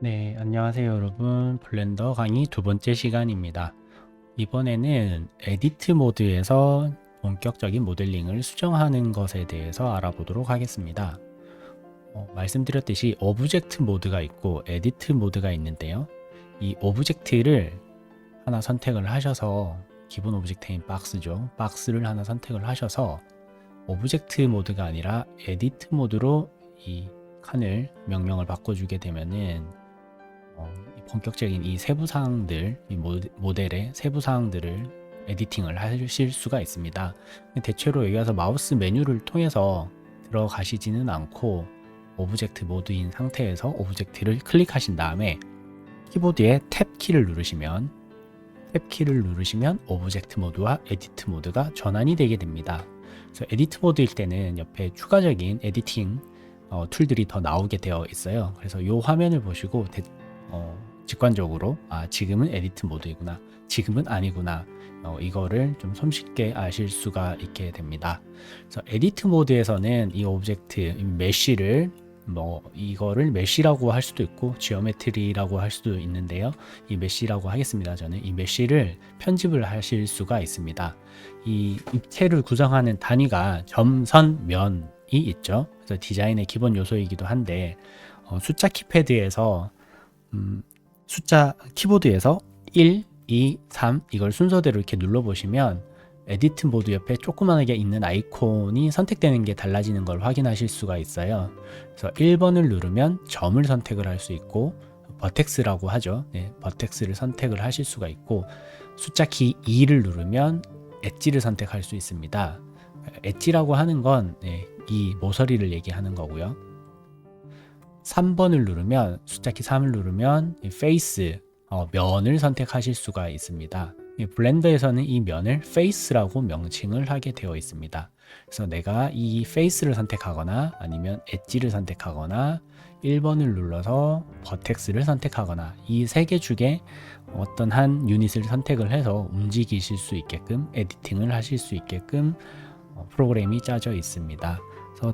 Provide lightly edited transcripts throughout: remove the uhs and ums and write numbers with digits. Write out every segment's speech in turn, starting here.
네, 안녕하세요 여러분. 블렌더 강의 두 번째 시간입니다. 이번에는 에디트 모드에서 본격적인 모델링을 수정하는 것에 대해서 알아보도록 하겠습니다. 말씀드렸듯이 오브젝트 모드가 있고 에디트 모드가 있는데요. 이 오브젝트를 하나 선택을 하셔서 기본 오브젝트인 박스죠. 박스를 하나 선택을 하셔서 오브젝트 모드가 아니라 에디트 모드로 이 칸을 명령을 바꿔주게 되면은 본격적인 이 세부사항들, 이 모델의 세부사항들을 에디팅을 하실 수가 있습니다. 대체로 여기 와서 마우스 메뉴를 통해서 들어가시지는 않고 오브젝트 모드인 상태에서 오브젝트를 클릭하신 다음에 키보드에 탭 키를 누르시면 오브젝트 모드와 에디트 모드가 전환이 되게 됩니다. 그래서 에디트 모드일 때는 옆에 추가적인 에디팅 툴들이 더 나오게 되어 있어요. 그래서 이 화면을 보시고 직관적으로 지금은 에디트 모드이구나, 지금은 아니구나, 이거를 좀 손쉽게 아실 수가 있게 됩니다. 그래서 에디트 모드에서는 이 오브젝트 메쉬를 이거를 메쉬라고 할 수도 있고 지오메트리라고 할 수도 있는데요. 이 메쉬라고 하겠습니다. 저는 이 메쉬를 편집을 하실 수가 있습니다. 이 입체를 구성하는 단위가 점, 선, 면이 있죠. 그래서 디자인의 기본 요소이기도 한데 숫자 키패드에서 숫자 키보드에서 1, 2, 3 이걸 순서대로 이렇게 눌러보시면 에디트 모드 옆에 조그만하게 있는 아이콘이 선택되는 게 달라지는 걸 확인하실 수가 있어요. 그래서 1번을 누르면 점을 선택을 할 수 있고 버텍스라고 하죠. 네, 버텍스를 선택을 하실 수가 있고 숫자 키 2를 누르면 엣지를 선택할 수 있습니다. 엣지라고 하는 건 이 모서리를 얘기하는 거고요. 3번을 누르면 숫자키 3을 누르면 페이스 면을 선택하실 수가 있습니다. 블렌더에서는 이 면을 페이스라고 명칭을 하게 되어 있습니다. 그래서 내가 이 페이스를 선택하거나 아니면 엣지를 선택하거나 1번을 눌러서 버텍스를 선택하거나 이 세 개 중에 어떤 한 유닛을 선택을 해서 움직이실 수 있게끔 에디팅을 하실 수 있게끔 프로그램이 짜져 있습니다.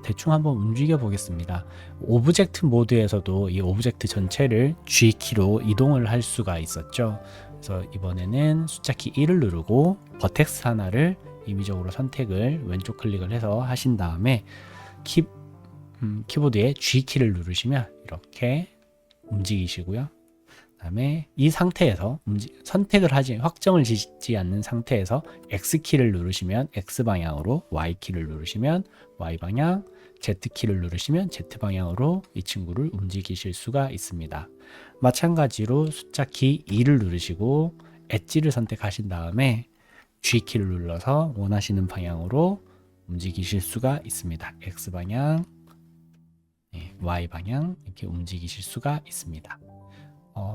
대충 한번 움직여 보겠습니다. 오브젝트 모드에서도 이 오브젝트 전체를 G키로 이동을 할 수가 있었죠. 그래서 이번에는 숫자키 1을 누르고 버텍스 하나를 임의적으로 선택을 왼쪽 클릭을 해서 하신 다음에 키보드에 G키를 누르시면 이렇게 움직이시고요. 그다음에 이 상태에서 선택을 확정을 짓지 않는 상태에서 X키를 누르시면 X방향으로, Y키를 누르시면 Y방향, Z키를 누르시면 Z방향으로 이 친구를 움직이실 수가 있습니다. 마찬가지로 숫자키 2를 누르시고 엣지를 선택하신 다음에 G키를 눌러서 원하시는 방향으로 움직이실 수가 있습니다. X방향, Y방향 이렇게 움직이실 수가 있습니다.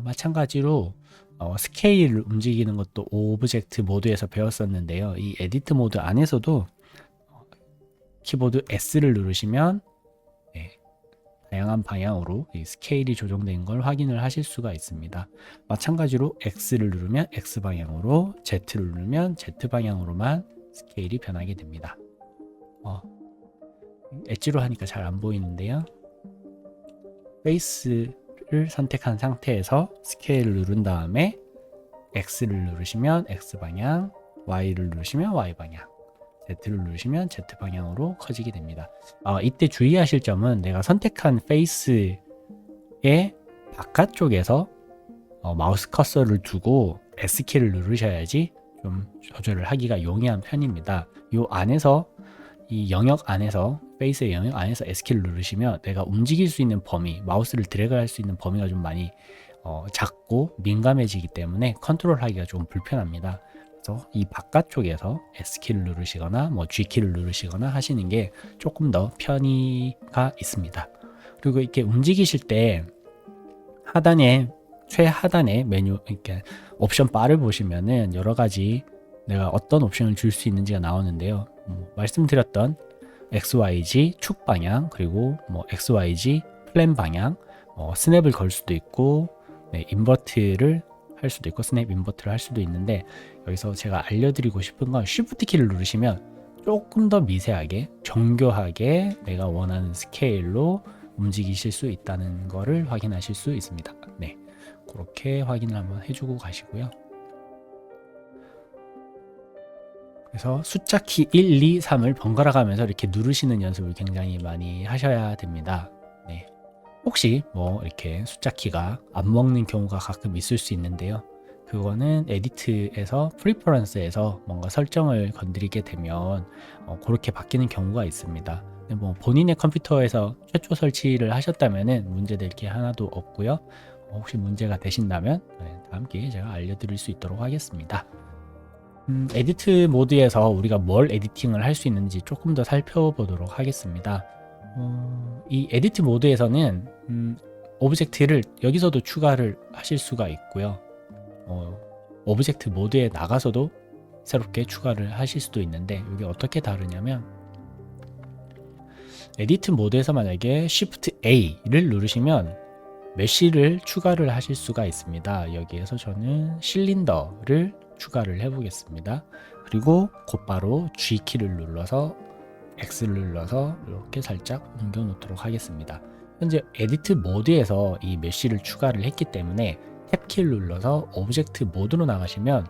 마찬가지로 스케일을 움직이는 것도 오브젝트 모드에서 배웠었는데요. 이 에디트 모드 안에서도 키보드 S를 누르시면 다양한 방향으로 이 스케일이 조정된 걸 확인을 하실 수가 있습니다. 마찬가지로 X를 누르면 X방향으로, Z를 누르면 Z방향으로만 스케일이 변하게 됩니다. 엣지로 하니까 잘 안 보이는데요. 페이스를 선택한 상태에서 스케일을 누른 다음에 X를 누르시면 X방향, Y를 누르시면 Y방향, Z를 누르시면 Z방향으로 커지게 됩니다. 이때 주의하실 점은 내가 선택한 페이스의 바깥쪽에서 마우스 커서를 두고 S키를 누르셔야지 좀 조절을 하기가 용이한 편입니다. 이 안에서 이 영역 안에서 페이스의 영역 안에서 S키를 누르시면 내가 움직일 수 있는 범위, 마우스를 드래그할 수 있는 범위가 좀 많이 작고 민감해지기 때문에 컨트롤하기가 좀 불편합니다. 그래서 이 바깥쪽에서 S키를 누르시거나 G키를 누르시거나 하시는 게 조금 더 편의가 있습니다. 그리고 이렇게 움직이실 때 최하단에 메뉴, 이렇게 옵션 바를 보시면은 여러 가지 내가 어떤 옵션을 줄 수 있는지가 나오는데요. 말씀드렸던 XYG 축 방향, 그리고 XYG 플랜 방향, 스냅을 걸 수도 있고, 인버트를 할 수도 있고, 스냅 인버트를 할 수도 있는데, 여기서 제가 알려드리고 싶은 건 Shift 키를 누르시면 조금 더 미세하게, 정교하게 내가 원하는 스케일로 움직이실 수 있다는 거를 확인하실 수 있습니다. 네, 그렇게 확인을 한번 해주고 가시고요. 그래서 숫자 키 1, 2, 3을 번갈아 가면서 이렇게 누르시는 연습을 굉장히 많이 하셔야 됩니다. 네. 혹시 뭐 이렇게 숫자 키가 안 먹는 경우가 가끔 있을 수 있는데요. 그거는 에디트에서 프리퍼런스에서 뭔가 설정을 건드리게 되면 그렇게 바뀌는 경우가 있습니다. 근데 뭐 본인의 컴퓨터에서 최초 설치를 하셨다면은 문제될 게 하나도 없고요. 혹시 문제가 되신다면 다음 기회에 제가 알려드릴 수 있도록 하겠습니다. 에디트 모드에서 우리가 뭘 에디팅을 할 수 있는지 조금 더 살펴보도록 하겠습니다. 이 에디트 모드에서는 오브젝트를 여기서도 추가를 하실 수가 있고요. 오브젝트 모드에 나가서도 새롭게 추가를 하실 수도 있는데 이게 어떻게 다르냐면 에디트 모드에서 만약에 Shift A를 누르시면 메쉬를 추가를 하실 수가 있습니다. 여기에서 저는 실린더를 추가를 해 보겠습니다. 그리고 곧바로 G키를 눌러서 X를 눌러서 이렇게 살짝 옮겨 놓도록 하겠습니다. 현재 에디트 모드에서 이 메쉬를 추가를 했기 때문에 탭키를 눌러서 오브젝트 모드로 나가시면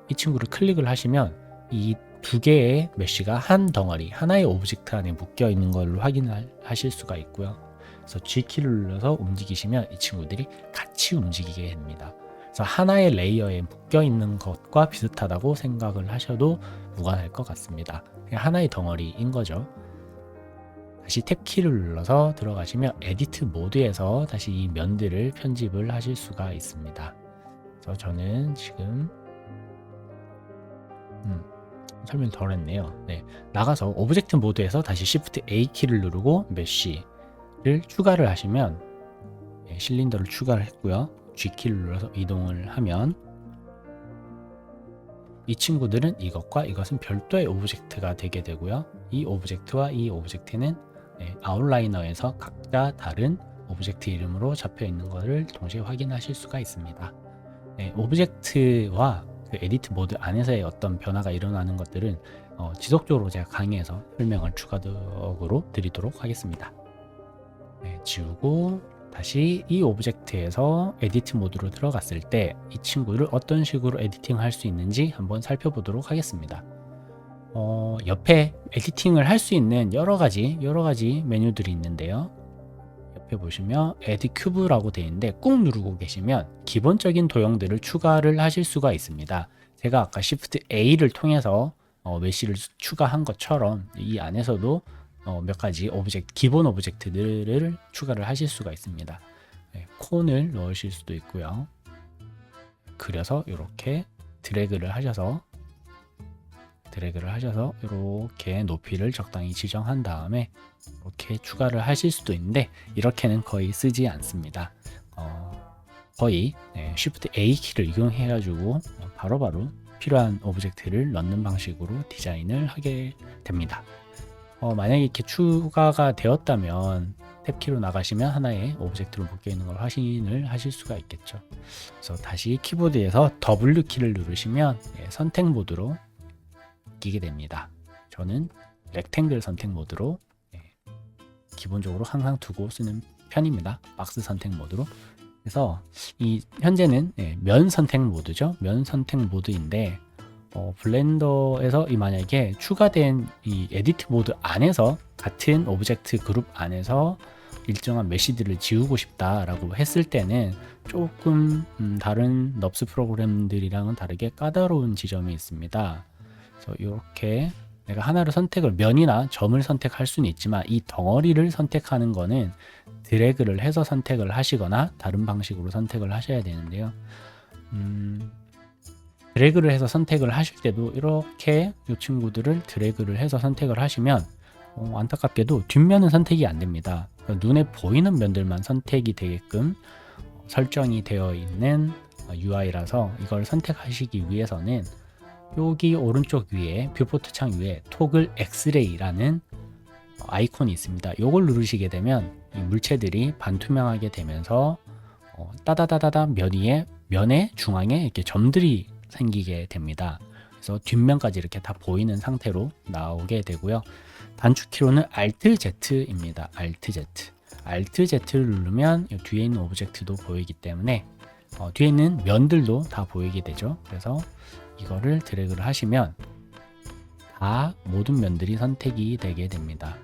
이 친구를 클릭을 하시면 이 두 개의 메쉬가 한 덩어리, 하나의 오브젝트 안에 묶여 있는 걸 확인하실 수가 있고요. 그래서 G키를 눌러서 움직이시면 이 친구들이 같이 움직이게 됩니다. 그래서 하나의 레이어에 묶여 있는 것과 비슷하다고 생각을 하셔도 무관할 것 같습니다. 그냥 하나의 덩어리인 거죠. 다시 탭키를 눌러서 들어가시면 에디트 모드에서 다시 이 면들을 편집을 하실 수가 있습니다. 그래서 저는 지금 설명 덜 했네요. 네, 나가서 오브젝트 모드에서 다시 Shift A 키를 누르고 메쉬를 추가를 하시면 실린더를 추가를 했고요. G키를 눌러서 이동을 하면 이 친구들은 이것과 이것은 별도의 오브젝트가 되게 되고요. 이 오브젝트와 이 오브젝트는 아웃라이너에서 각자 다른 오브젝트 이름으로 잡혀 있는 것을 동시에 확인하실 수가 있습니다. 오브젝트와 그 에디트 모드 안에서의 어떤 변화가 일어나는 것들은 지속적으로 제가 강의에서 설명을 추가적으로 드리도록 하겠습니다. 지우고 다시 이 오브젝트에서 에디트 모드로 들어갔을 때 이 친구를 어떤 식으로 에디팅 할 수 있는지 한번 살펴보도록 하겠습니다. 옆에 에디팅을 할 수 있는 여러 가지 메뉴들이 있는데요. 옆에 보시면 에디 큐브라고 되어 있는데 꾹 누르고 계시면 기본적인 도형들을 추가를 하실 수가 있습니다. 제가 아까 Shift A를 통해서 메쉬를 추가한 것처럼 이 안에서도 몇 가지 기본 오브젝트들을 추가를 하실 수가 있습니다. 콘을 넣으실 수도 있고요. 그려서 이렇게 드래그를 하셔서 이렇게 높이를 적당히 지정한 다음에 이렇게 추가를 하실 수도 있는데 이렇게는 거의 쓰지 않습니다. 거의 Shift A 키를 이용해 가지고 바로바로 필요한 오브젝트를 넣는 방식으로 디자인을 하게 됩니다. 만약에 이렇게 추가가 되었다면 탭키로 나가시면 하나의 오브젝트로 묶여 있는 걸 확인을 하실 수가 있겠죠. 그래서 다시 키보드에서 W키를 누르시면 선택 모드로 바뀌게 됩니다. 저는 렉탱글 선택 모드로 기본적으로 항상 두고 쓰는 편입니다. 박스 선택 모드로. 그래서 이 현재는 면 선택 모드죠. 면 선택 모드인데 블렌더에서 만약에 추가된 이 에디트 모드 안에서 같은 오브젝트 그룹 안에서 일정한 메시들을 지우고 싶다라고 했을 때는 조금 다른 넙스 프로그램들이랑은 다르게 까다로운 지점이 있습니다. 그래서 이렇게 내가 하나를 면이나 점을 선택할 수는 있지만 이 덩어리를 선택하는 거는 드래그를 해서 선택을 하시거나 다른 방식으로 선택을 하셔야 되는데요. 드래그를 해서 선택을 하실 때도 이렇게 이 친구들을 드래그를 해서 선택을 하시면 안타깝게도 뒷면은 선택이 안 됩니다. 그러니까 눈에 보이는 면들만 선택이 되게끔 설정이 되어 있는 UI라서 이걸 선택하시기 위해서는 여기 오른쪽 위에 뷰포트 창 위에 토글 엑스레이라는 아이콘이 있습니다. 이걸 누르시게 되면 이 물체들이 반투명하게 되면서 따다다다다 면의 중앙에 이렇게 점들이 생기게 됩니다. 그래서 뒷면까지 이렇게 다 보이는 상태로 나오게 되고요. 단축키로는 Alt Z입니다. Alt Z. Alt Z를 누르면 이 뒤에 있는 오브젝트도 보이기 때문에 뒤에 있는 면들도 다 보이게 되죠. 그래서 이거를 드래그를 하시면 다 모든 면들이 선택이 되게 됩니다.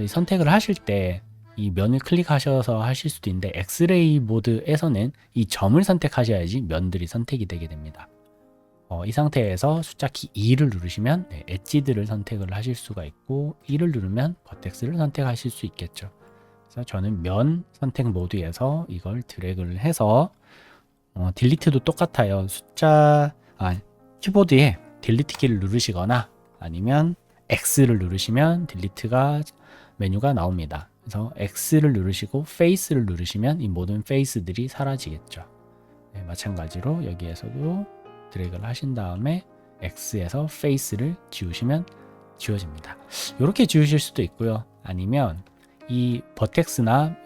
선택을 하실 때 이 면을 클릭하셔서 하실 수도 있는데 엑스레이 모드에서는 이 점을 선택하셔야지 면들이 선택이 되게 됩니다. 이 상태에서 숫자 키 2를 누르시면 엣지들을 선택을 하실 수가 있고 2를 누르면 버텍스를 선택하실 수 있겠죠. 그래서 저는 면 선택 모드에서 이걸 드래그를 해서 딜리트도 똑같아요. 키보드에 딜리트 키를 누르시거나 아니면 X를 누르시면 딜리트가 메뉴가 나옵니다. 그래서 X를 누르시고 페이스를 누르시면 이 모든 페이스들이 사라지겠죠. 네, 마찬가지로 여기에서도 드래그를 하신 다음에 X에서 페이스를 지우시면 지워집니다. 이렇게 지우실 수도 있고요. 아니면 이 버텍스나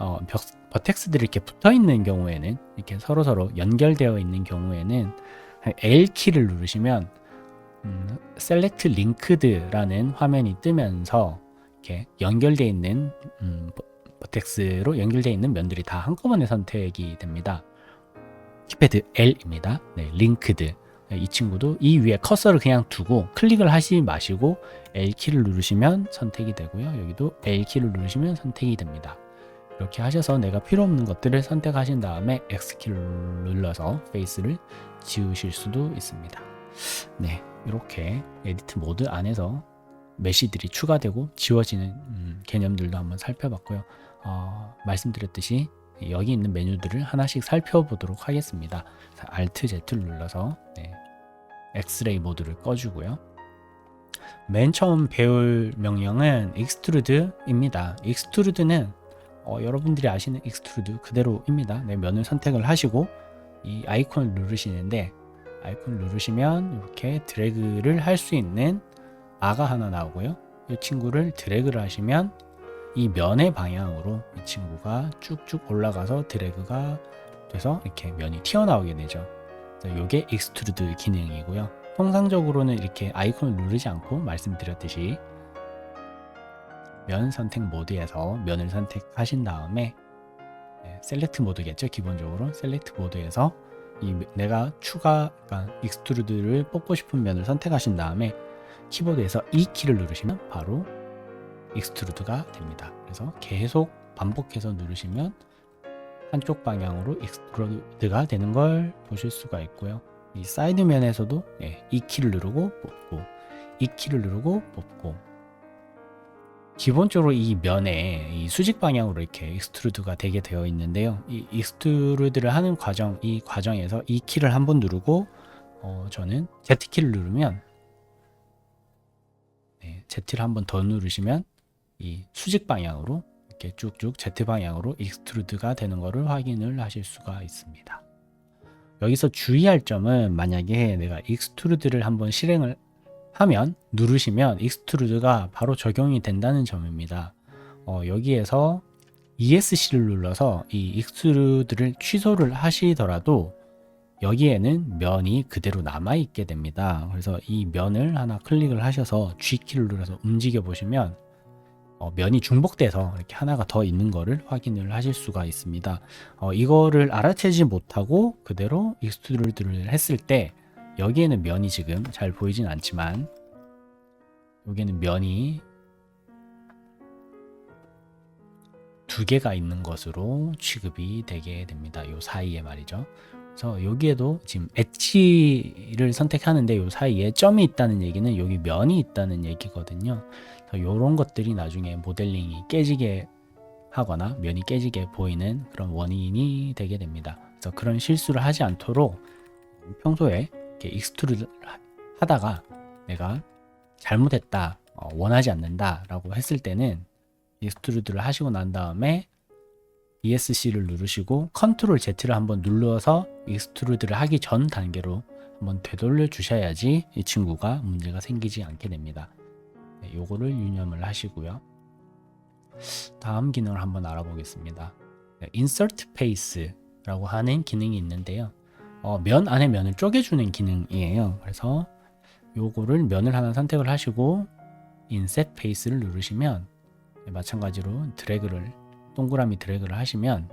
버텍스들이 이렇게 붙어 있는 경우에는 이렇게 서로 연결되어 있는 경우에는 L키를 누르시면 Select Linked라는 화면이 뜨면서 이렇게 연결되어 있는 버텍스로 연결되어 있는 면들이 다 한꺼번에 선택이 됩니다. 키패드 L입니다. 네, Linked. 이 친구도 이 위에 커서를 그냥 두고 클릭을 하시지 마시고 L키를 누르시면 선택이 되고요. 여기도 L키를 누르시면 선택이 됩니다. 이렇게 하셔서 내가 필요 없는 것들을 선택하신 다음에 X키를 눌러서 페이스를 지우실 수도 있습니다. 네, 이렇게 에디트 모드 안에서 메시들이 추가되고 지워지는 개념들도 한번 살펴봤고요. 말씀드렸듯이 여기 있는 메뉴들을 하나씩 살펴보도록 하겠습니다. Alt Z를 눌러서 엑스레이 모드를 꺼주고요. 맨 처음 배울 명령은 Extrude입니다. Extrude는 여러분들이 아시는 Extrude 그대로입니다. 면을 선택을 하시고 이 아이콘을 누르시는데 아이콘을 누르시면 이렇게 드래그를 할 수 있는 바가 하나 나오고요. 이 친구를 드래그를 하시면 이 면의 방향으로 이 친구가 쭉쭉 올라가서 드래그가 돼서 이렇게 면이 튀어나오게 되죠. 이게 익스트루드 기능이고요. 통상적으로는 이렇게 아이콘을 누르지 않고 말씀드렸듯이 면 선택 모드에서 면을 선택하신 다음에 셀렉트 모드겠죠. 기본적으로 셀렉트 모드에서 내가 그러니까 익스트루드를 뽑고 싶은 면을 선택하신 다음에 키보드에서 E 키를 누르시면 바로 익스트루드가 됩니다. 그래서 계속 반복해서 누르시면 한쪽 방향으로 익스트루드가 되는 걸 보실 수가 있고요. 이 사이드 면에서도 E 키를 누르고 뽑고 E 키를 누르고 뽑고 기본적으로 이 면에 이 수직 방향으로 이렇게 익스트루드가 되게 되어 있는데요. 이 익스트루드를 하는 이 과정에서 E 키를 한번 누르고 저는 Z 키를 누르면 Z를 한번 더 누르시면 이 수직 방향으로 이렇게 쭉쭉 Z 방향으로 익스트루드가 되는 것을 확인을 하실 수가 있습니다. 여기서 주의할 점은 만약에 내가 익스트루드를 한번 실행을 하면 누르시면 익스트루드가 바로 적용이 된다는 점입니다. 여기에서 ESC를 눌러서 이 익스트루드를 취소를 하시더라도 여기에는 면이 그대로 남아 있게 됩니다. 그래서 이 면을 하나 클릭을 하셔서 G키를 눌러서 움직여 보시면 면이 중복돼서 이렇게 하나가 더 있는 거를 확인을 하실 수가 있습니다. 이거를 알아채지 못하고 그대로 익스트루드를 했을 때 여기에는 면이 지금 잘 보이진 않지만 여기에는 면이 두 개가 있는 것으로 취급이 되게 됩니다. 요 사이에 말이죠. 그래서 여기에도 지금 엣지를 선택하는데 요 사이에 점이 있다는 얘기는 여기 면이 있다는 얘기거든요. 이런 것들이 나중에 모델링이 깨지게 하거나 면이 깨지게 보이는 그런 원인이 되게 됩니다. 그래서 그런 실수를 하지 않도록 평소에 이렇게 익스트루드 하다가 내가 잘못했다, 원하지 않는다 라고 했을 때는 익스트루드를 하시고 난 다음에 ESC를 누르시고 컨트롤 Z를 한번 눌러서 익스트루드를 하기 전 단계로 한번 되돌려 주셔야지 이 친구가 문제가 생기지 않게 됩니다. 요거를 유념을 하시고요. 다음 기능을 한번 알아보겠습니다. Insert Face라고 하는 기능이 있는데요. 면 안에 면을 쪼개주는 기능이에요. 그래서 요거를 면을 하나 선택을 하시고 Inset Face를 누르시면 마찬가지로 드래그를 동그라미 드래그를 하시면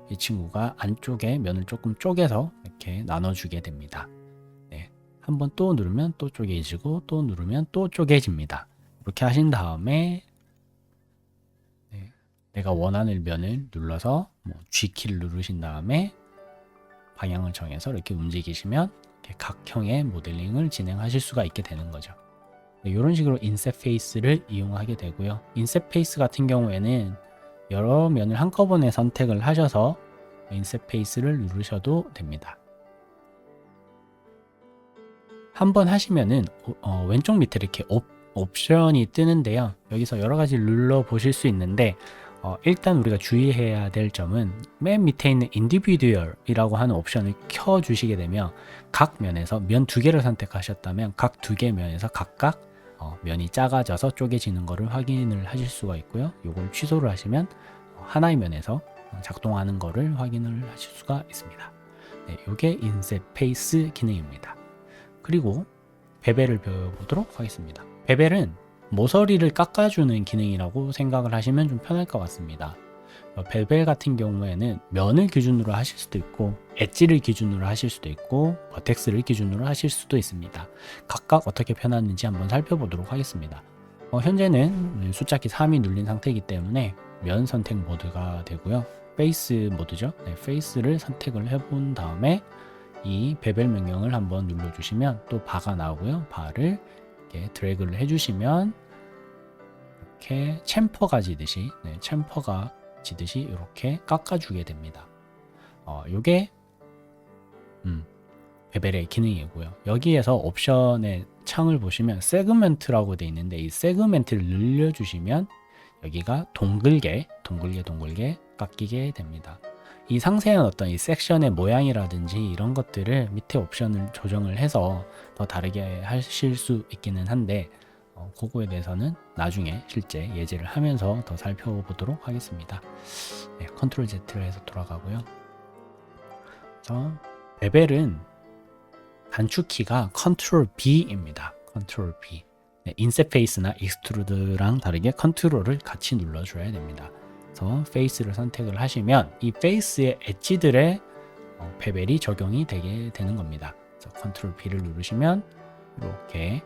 이 친구가 안쪽에 면을 조금 쪼개서 이렇게 나눠주게 됩니다. 네. 한번 또 누르면 또 쪼개지고 또 누르면 또 쪼개집니다. 이렇게 하신 다음에 내가 원하는 면을 눌러서 G키를 누르신 다음에 방향을 정해서 이렇게 움직이시면 이렇게 각형의 모델링을 진행하실 수가 있게 되는 거죠. 이런 식으로 인셋 페이스를 이용하게 되고요. 인셋 페이스 같은 경우에는 여러 면을 한꺼번에 선택을 하셔서 인셋 페이스를 누르셔도 됩니다. 한번 하시면은 왼쪽 밑에 이렇게 옵션이 뜨는데요. 여기서 여러 가지 눌러 보실 수 있는데 일단 우리가 주의해야 될 점은 맨 밑에 있는 인디비듀얼이라고 하는 옵션을 켜 주시게 되면 각 면에서 면 두 개를 선택하셨다면 각 두 개 면에서 각각 면이 작아져서 쪼개지는 것을 확인을 하실 수가 있고요. 이걸 취소를 하시면 하나의 면에서 작동하는 것을 확인을 하실 수가 있습니다. 네, 이게 인셋 페이스 기능입니다. 그리고 베벨을 배워보도록 하겠습니다. 베벨은 모서리를 깎아주는 기능이라고 생각을 하시면 좀 편할 것 같습니다. 베벨 같은 경우에는 면을 기준으로 하실 수도 있고 엣지를 기준으로 하실 수도 있고 버텍스를 기준으로 하실 수도 있습니다. 각각 어떻게 편하는지 한번 살펴보도록 하겠습니다. 현재는 숫자키 3이 눌린 상태이기 때문에 면 선택 모드가 되고요. 페이스 모드죠. 네, 페이스를 선택을 해본 다음에 이 베벨 명령을 한번 눌러주시면 또 바가 나오고요. 바를 이렇게 드래그를 해주시면 이렇게 챔퍼가 지듯이 챔퍼가 지듯이 이렇게 깎아주게 됩니다. 요게 베벨의 기능이고요. 여기에서 옵션의 창을 보시면 세그멘트라고 되어 있는데 이 세그멘트를 늘려주시면 여기가 동글게 깎이게 됩니다. 이 상세한 어떤 이 섹션의 모양이라든지 이런 것들을 밑에 옵션을 조정을 해서 더 다르게 하실 수 있기는 한데 그거에 대해서는 나중에 실제 예제를 하면서 더 살펴보도록 하겠습니다. 네, 컨트롤 Z를 해서 돌아가고요. 그래서 베벨은 단축키가 컨트롤 B입니다. 컨트롤 B. 네, 인셋 페이스나 익스트루드랑 다르게 컨트롤을 같이 눌러줘야 됩니다. 그래서 페이스를 선택을 하시면 이 페이스의 엣지들의 베벨이 적용이 되게 되는 겁니다. 그래서 컨트롤 B를 누르시면 이렇게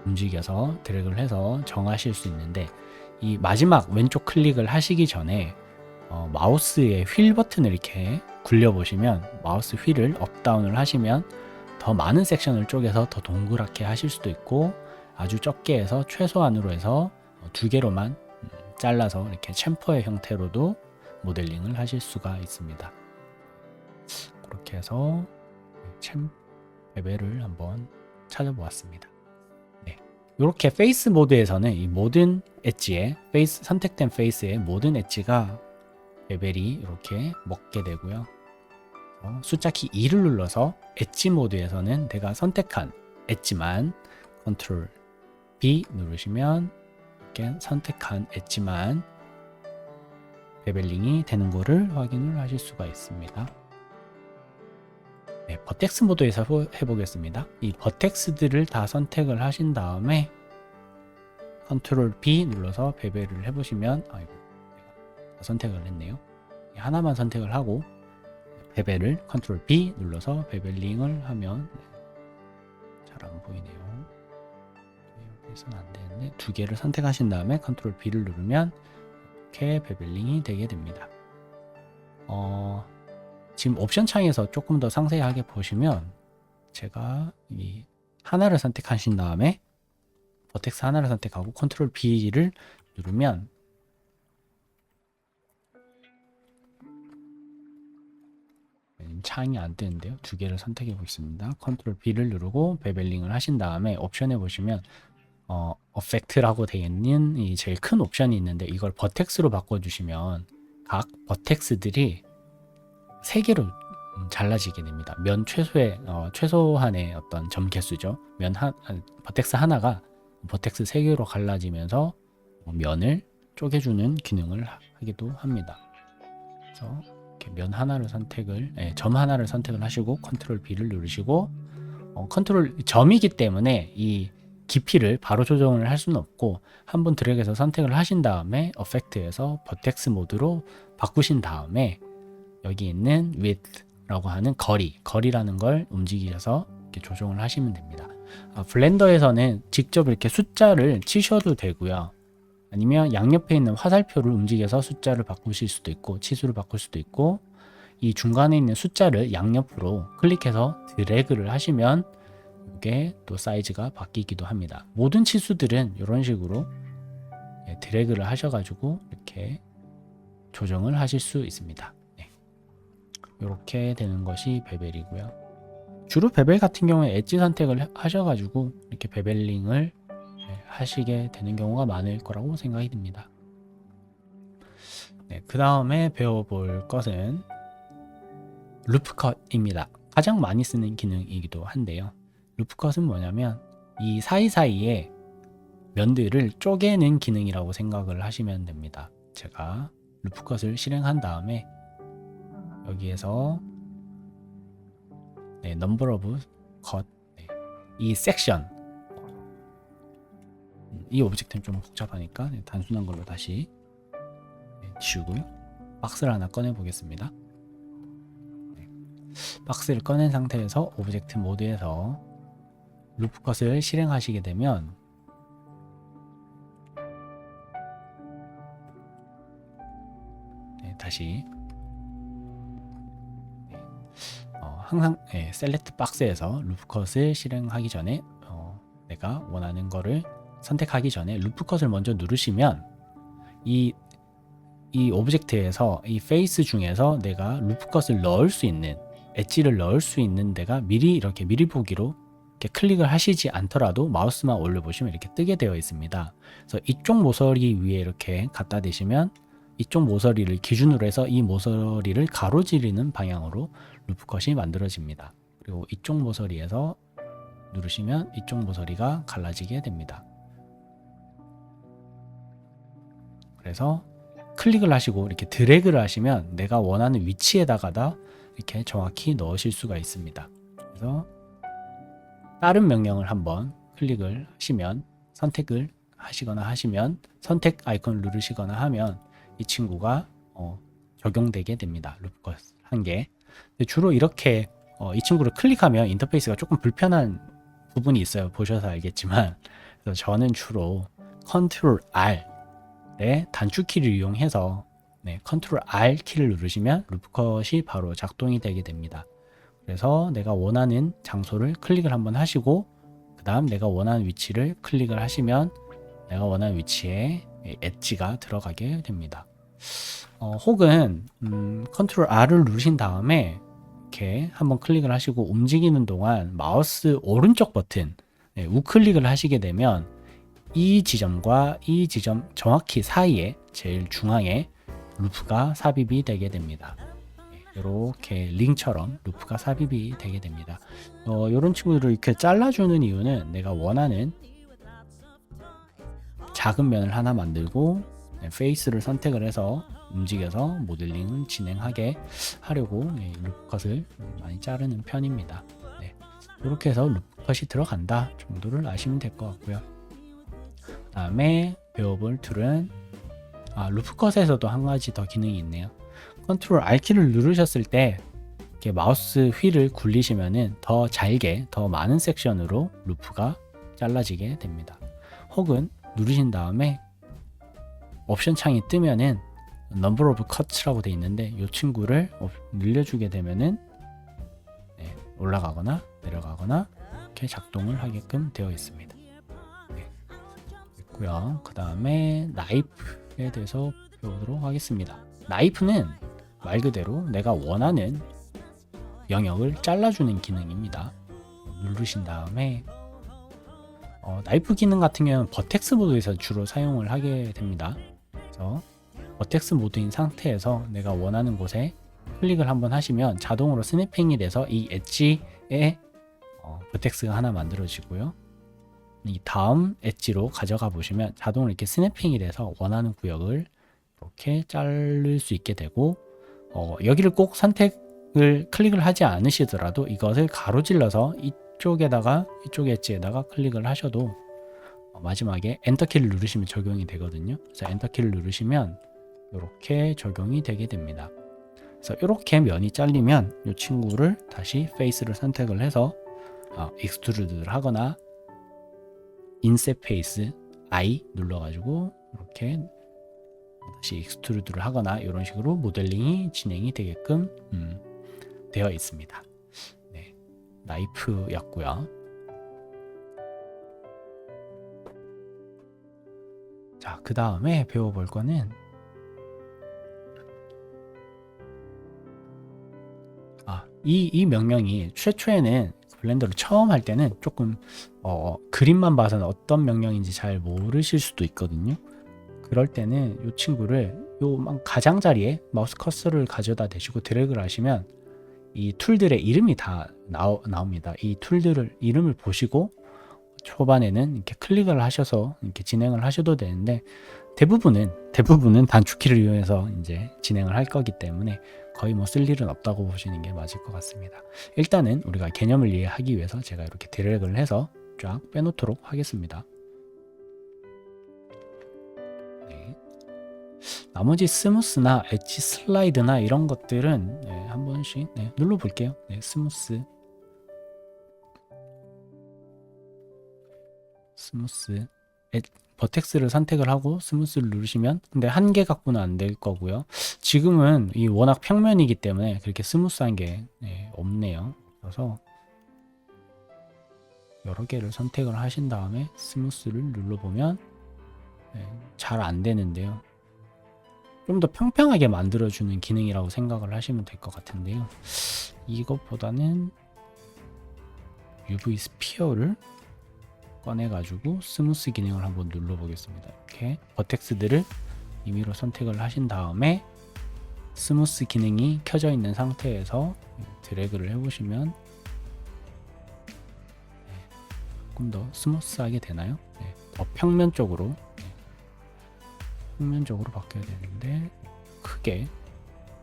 움직여서 드래그를 해서 정하실 수 있는데 이 마지막 왼쪽 클릭을 하시기 전에 마우스의 휠 버튼을 이렇게 굴려 보시면 마우스 휠을 업다운을 하시면 더 많은 섹션을 쪼개서 더 동그랗게 하실 수도 있고 아주 적게 해서 최소한으로 해서 두 개로만 잘라서 이렇게 챔퍼의 형태로도 모델링을 하실 수가 있습니다. 그렇게 해서 베벨을 한번 찾아보았습니다. 네. 이렇게 페이스 모드에서는 이 모든 엣지에 선택된 페이스의 모든 엣지가 베벨이 이렇게 먹게 되고요. 숫자키 2를 눌러서 엣지 모드에서는 내가 선택한 엣지만 컨트롤 B 누르시면 이렇게 선택한 엣지만 베벨링이 되는 것을 확인을 하실 수가 있습니다. 네, 버텍스 모드에서 해보겠습니다. 이 버텍스들을 다 선택을 하신 다음에 컨트롤 B 눌러서 베벨을 해보시면 아이고 내가 선택을 했네요. 하나만 선택을 하고 베벨을 컨트롤 B 눌러서 베벨링을 하면 잘 안 보이네요. 여기서는 안 되는데 두 개를 선택하신 다음에 컨트롤 B를 누르면 이렇게 베벨링이 되게 됩니다. 지금 옵션 창에서 조금 더 상세하게 보시면 제가 이 하나를 선택하신 다음에 버텍스 하나를 선택하고 컨트롤 B를 누르면 창이 안 뜨는데요. 두 개를 선택해 보겠습니다. 컨트롤 B를 누르고 베벨링을 하신 다음에 옵션에 보시면 어펙트라고 되어 있는 이 제일 큰 옵션이 있는데 이걸 버텍스로 바꿔주시면 각 버텍스들이 3개로 잘라지게 됩니다. 면 최소한의 어떤 점 개수죠. 버텍스 하나가 버텍스 3개로 갈라지면서 면을 쪼개주는 기능을 하기도 합니다. 그래서 이렇게 점 하나를 선택을 하시고 컨트롤 B를 누르시고 점이기 때문에 이 깊이를 바로 조정을 할 수는 없고 한번 드래그해서 선택을 하신 다음에 Effect에서 버텍스 모드로 바꾸신 다음에 여기 있는 width라고 하는 거리라는 걸 움직이셔서 이렇게 조정을 하시면 됩니다. 블렌더에서는 직접 이렇게 숫자를 치셔도 되고요. 아니면 양옆에 있는 화살표를 움직여서 숫자를 바꾸실 수도 있고 치수를 바꿀 수도 있고 이 중간에 있는 숫자를 양옆으로 클릭해서 드래그를 하시면 이게 또 사이즈가 바뀌기도 합니다. 모든 치수들은 이런 식으로 드래그를 하셔가지고 이렇게 조정을 하실 수 있습니다. 이렇게 되는 것이 베벨이고요. 주로 베벨 같은 경우에 엣지 선택을 하셔가지고 이렇게 베벨링을 하시게 되는 경우가 많을 거라고 생각이 듭니다. 그 다음에 배워볼 것은 루프컷입니다. 가장 많이 쓰는 기능이기도 한데요. 루프컷은 뭐냐면 이 사이사이에 면들을 쪼개는 기능이라고 생각을 하시면 됩니다. 제가 루프컷을 실행한 다음에 여기에서 number of cut 이 섹션 이 오브젝트는 좀 복잡하니까 단순한 걸로 다시 지우고요. 박스를 하나 꺼내 보겠습니다. 박스를 꺼낸 상태에서 오브젝트 모드에서 루프컷을 실행하시게 되면 다시 항상 셀렉트 박스에서 루프컷을 실행하기 전에 내가 원하는 거를 선택하기 전에 루프컷을 먼저 누르시면 이 오브젝트에서 이 페이스 중에서 내가 루프컷을 넣을 수 있는 엣지를 넣을 수 있는 데가 미리 보기로 이렇게 클릭을 하시지 않더라도 마우스만 올려보시면 이렇게 뜨게 되어 있습니다. 그래서 이쪽 모서리 위에 이렇게 갖다 대시면 이쪽 모서리를 기준으로 해서 이 모서리를 가로지르는 방향으로 루프컷이 만들어집니다. 그리고 이쪽 모서리에서 누르시면 이쪽 모서리가 갈라지게 됩니다. 그래서 클릭을 하시고 이렇게 드래그를 하시면 내가 원하는 위치에다가 이렇게 정확히 넣으실 수가 있습니다. 그래서 다른 명령을 한번 클릭을 하시면 선택을 하시거나 하시면 선택 아이콘을 누르시거나 하면 이 친구가 적용되게 됩니다. 루프컷 한 개. 주로 이렇게 이 친구를 클릭하면 인터페이스가 조금 불편한 부분이 있어요. 보셔서 알겠지만 그래서 저는 주로 컨트롤 R의 단축키를 이용해서 컨트롤 R 키를 누르시면 루프컷이 바로 작동이 되게 됩니다. 그래서 내가 원하는 장소를 클릭을 한번 하시고 그 다음 내가 원하는 위치를 클릭을 하시면 내가 원하는 위치에 엣지가 들어가게 됩니다. 혹은 컨트롤 R을 누르신 다음에 이렇게 한번 클릭을 하시고 움직이는 동안 마우스 오른쪽 버튼 우클릭을 하시게 되면 이 지점과 이 지점 정확히 사이에 제일 중앙에 루프가 삽입이 되게 됩니다. 이렇게 링처럼 루프가 삽입이 되게 됩니다. 이런 친구들을 이렇게 잘라주는 이유는 내가 원하는 작은 면을 하나 만들고 페이스를 선택을 해서 움직여서 모델링을 진행하게 하려고 루프컷을 많이 자르는 편입니다. 이렇게 해서 루프컷이 들어간다 정도를 아시면 될 것 같고요. 그 다음에 배워볼 툴은 루프컷에서도 한 가지 더 기능이 있네요. 컨트롤 R키를 누르셨을 때 이렇게 마우스 휠을 굴리시면은 더 잘게 더 많은 섹션으로 루프가 잘라지게 됩니다. 혹은 누르신 다음에 옵션 창이 뜨면은 Number of Cuts라고 되어 있는데 이 친구를 늘려주게 되면은 올라가거나 내려가거나 이렇게 작동을 하게끔 되어 있습니다. 있고요. 그 다음에 나이프에 대해서 배우도록 하겠습니다. 나이프는 말 그대로 내가 원하는 영역을 잘라주는 기능입니다. 누르신 다음에 나이프 기능 같은 경우는 버텍스 모드에서 주로 사용을 하게 됩니다. 그래서 버텍스 모드인 상태에서 내가 원하는 곳에 클릭을 한번 하시면 자동으로 스냅핑이 돼서 이 엣지에 버텍스가 하나 만들어지고요. 이 다음 엣지로 가져가 보시면 자동으로 이렇게 스냅핑이 돼서 원하는 구역을 이렇게 자를 수 있게 되고 여기를 꼭 선택을 클릭을 하지 않으시더라도 이것을 가로질러서 이쪽에다가 이쪽 엣지에다가 클릭을 하셔도 마지막에 엔터키를 누르시면 적용이 되거든요. 그래서 엔터키를 누르시면 이렇게 적용이 되게 됩니다. 그래서 이렇게 면이 잘리면 이 친구를 다시 페이스를 선택을 해서 익스트루드를 하거나 인셋 페이스 I 눌러가지고 이렇게 다시 익스트루드를 하거나 이런 식으로 모델링이 진행이 되게끔 되어 있습니다. 네, 나이프였고요. 자, 그 다음에 배워볼 거는 이 명령이 최초에는 블렌더를 처음 할 때는 조금 그림만 봐서는 어떤 명령인지 잘 모르실 수도 있거든요. 그럴 때는 이 친구를 요 가장자리에 마우스 커서를 가져다 대시고 드래그를 하시면 이 툴들의 이름이 다 나옵니다. 이 툴들을 이름을 보시고 초반에는 이렇게 클릭을 하셔서 이렇게 진행을 하셔도 되는데 대부분은 단축키를 이용해서 이제 진행을 할 거기 때문에 거의 뭐 쓸 일은 없다고 보시는 게 맞을 것 같습니다. 일단은 우리가 개념을 이해하기 위해서 제가 이렇게 드래그를 해서 쫙 빼놓도록 하겠습니다. 네. 나머지 스무스나 엣지 슬라이드나 이런 것들은 한 번씩 눌러볼게요. 스무스 버텍스를 선택을 하고 스무스를 누르시면 근데 한 개 갖고는 안 될 거고요. 지금은 이 워낙 평면이기 때문에 그렇게 스무스한 게 없네요. 그래서 여러 개를 선택을 하신 다음에 스무스를 눌러보면 잘 안 되는데요. 좀 더 평평하게 만들어주는 기능이라고 생각을 하시면 될 것 같은데요. 이것보다는 UV 스피어를 꺼내가지고 스무스 기능을 한번 눌러보겠습니다. 이렇게 버텍스들을 임의로 선택을 하신 다음에 스무스 기능이 켜져 있는 상태에서 드래그를 해보시면 조금 더 스무스하게 되나요? 더 평면 쪽으로 바뀌어야 되는데 크게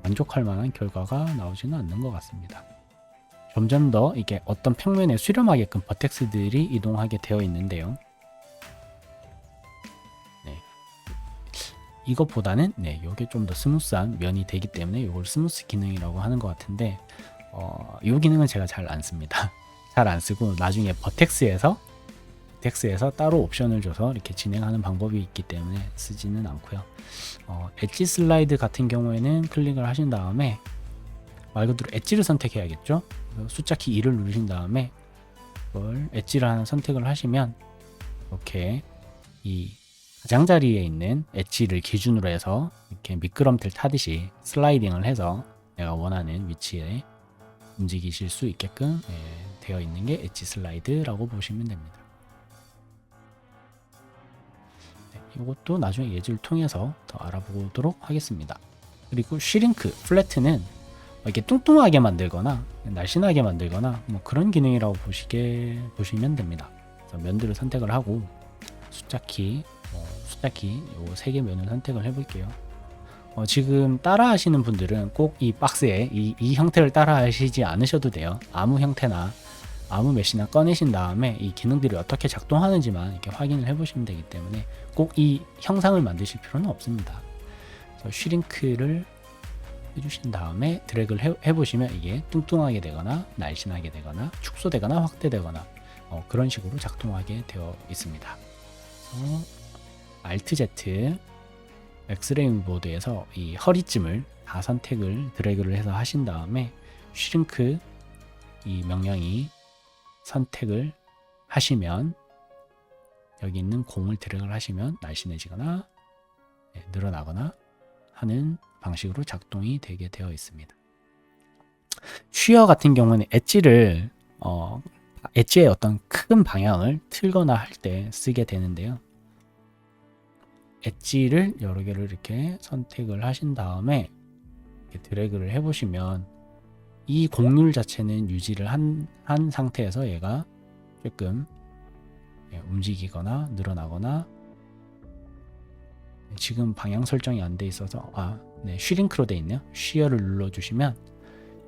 만족할 만한 결과가 나오지는 않는 것 같습니다. 점점 더 이게 어떤 평면에 수렴하게끔 버텍스들이 이동하게 되어 있는데요. 이것보다는 이게 좀 더 스무스한 면이 되기 때문에 이걸 스무스 기능이라고 하는 것 같은데 이 기능은 제가 잘 안 씁니다. 잘 안 쓰고 나중에 버텍스에서 따로 옵션을 줘서 이렇게 진행하는 방법이 있기 때문에 쓰지는 않고요. 엣지 슬라이드 같은 경우에는 클릭을 하신 다음에 말 그대로 엣지를 선택해야겠죠. 숫자키 2를 누르신 다음에 이걸 엣지를 하나 선택을 하시면 이렇게 이 가장자리에 있는 엣지를 기준으로 해서 이렇게 미끄럼틀 타듯이 슬라이딩을 해서 내가 원하는 위치에 움직이실 수 있게끔 되어 있는 게 엣지 슬라이드라고 보시면 됩니다. 이것도 나중에 예제를 통해서 더 알아보도록 하겠습니다. 그리고 슈링크, 플래트는 이렇게 뚱뚱하게 만들거나 날씬하게 만들거나 뭐 그런 기능이라고 보시면 됩니다. 그래서 면들을 선택을 하고 숫자키 요 3개 면을 선택을 해볼게요. 지금 따라 하시는 분들은 꼭 이 박스에 이 형태를 따라 하시지 않으셔도 돼요. 아무 형태나 아무 메시나 꺼내신 다음에 이 기능들이 어떻게 작동하는지만 이렇게 확인을 해보시면 되기 때문에 꼭 이 형상을 만드실 필요는 없습니다. 그래서 슈링크를 해주신 다음에 드래그를 해보시면 이게 뚱뚱하게 되거나 날씬하게 되거나 축소되거나 확대되거나 그런 식으로 작동하게 되어 있습니다. Alt Z 엑스레이 모드에서 이 허리쯤을 다 선택을 드래그를 해서 하신 다음에 슈링크 이 명령이 선택을 하시면 여기 있는 공을 드래그를 하시면 날씬해지거나 늘어나거나 하는 방식으로 작동이 되게 되어 있습니다. 쉬어 같은 경우는 엣지의 어떤 큰 방향을 틀거나 할 때 쓰게 되는데요. 엣지를 여러 개를 이렇게 선택을 하신 다음에 이렇게 드래그를 해보시면 이 곡률 자체는 유지를 한 상태에서 얘가 조금 움직이거나 늘어나거나 지금 방향 설정이 안 돼 있어서 슈링크로 돼 있네요. 쉬어를 눌러주시면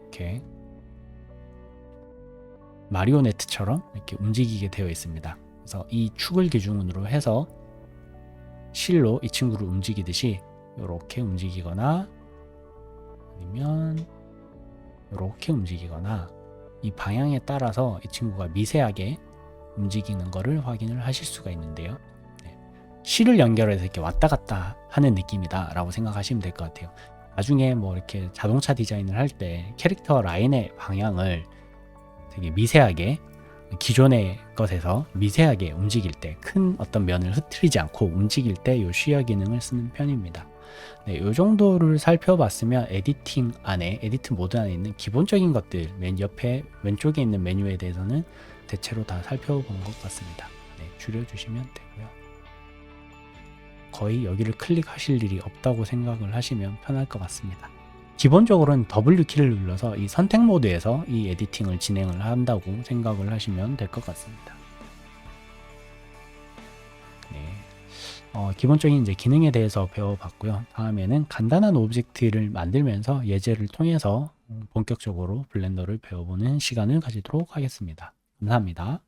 이렇게 마리오네트처럼 이렇게 움직이게 되어 있습니다. 그래서 이 축을 기준으로 해서 실로 이 친구를 움직이듯이 이렇게 움직이거나 아니면 이렇게 움직이거나 이 방향에 따라서 이 친구가 미세하게 움직이는 것을 확인을 하실 수가 있는데요. 실을 연결해서 이렇게 왔다 갔다 하는 느낌이다 라고 생각하시면 될 것 같아요. 나중에 뭐 이렇게 자동차 디자인을 할 때 캐릭터 라인의 방향을 되게 미세하게 기존의 것에서 미세하게 움직일 때 큰 어떤 면을 흐트리지 않고 움직일 때 이 쉬어 기능을 쓰는 편입니다. 네, 이 정도를 살펴봤으면 에디팅 안에 에디트 모드 안에 있는 기본적인 것들 맨 옆에 왼쪽에 있는 메뉴에 대해서는 대체로 다 살펴본 것 같습니다. 네, 줄여주시면 되고요. 거의 여기를 클릭하실 일이 없다고 생각을 하시면 편할 것 같습니다. 기본적으로는 W키를 눌러서 이 선택 모드에서 이 에디팅을 진행을 한다고 생각을 하시면 될 것 같습니다. 네. 기본적인 이제 기능에 대해서 배워봤고요. 다음에는 간단한 오브젝트를 만들면서 예제를 통해서 본격적으로 블렌더를 배워보는 시간을 가지도록 하겠습니다. 감사합니다.